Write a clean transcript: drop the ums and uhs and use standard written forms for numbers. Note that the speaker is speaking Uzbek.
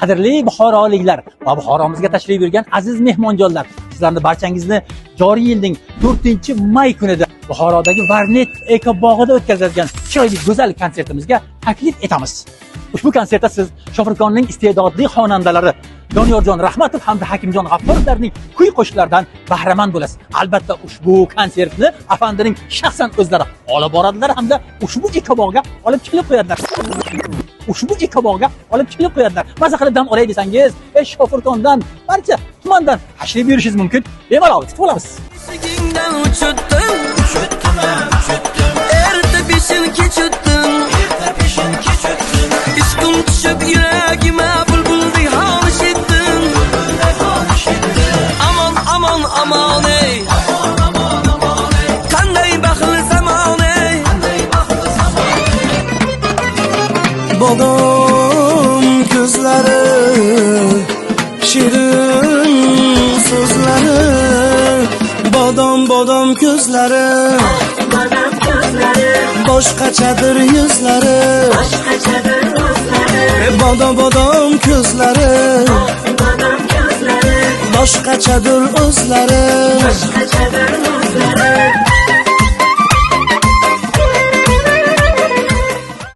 Qadrli buxoroliklar va Buxoromizga tashrif buyurgan aziz mehmonjonlar, sizlarni barchangizni joriy yilning 4-may kunida Buxorodagi Varnet ekobog'ida o'tkaziladigan chiroyli go'zal konsertimizga taklif etamiz. Ushbu konsertda siz Shofirkonning iste'dodli xonandalari Doniyorjon Rahmatov hamda Hakimjon G'afforovlarning kuy qo'shiqlaridan bahramand bo'lasiz. Albatta ushbu konsertni afandining shaxsan o'zlari olib boradilar hamda ushbu ekobog'ga olib kelib qo'yadilar. Maza qilib dam olay desangiz, Shofirkondan, barcha tumandan tashrif buyurishingiz mumkin. Bemalol kutib olamiz. Erta peshin kechutdim. Ishqim tushib yuragima bulbuldek holish etdim. Amon ey. Qanday baxtli zamon ey. Bodom ko'zlari, shirin so'zlari, bodom ko'zlari, boshqachadir yuzlari, bodom ko'zlari, boshqachadir o'zlari.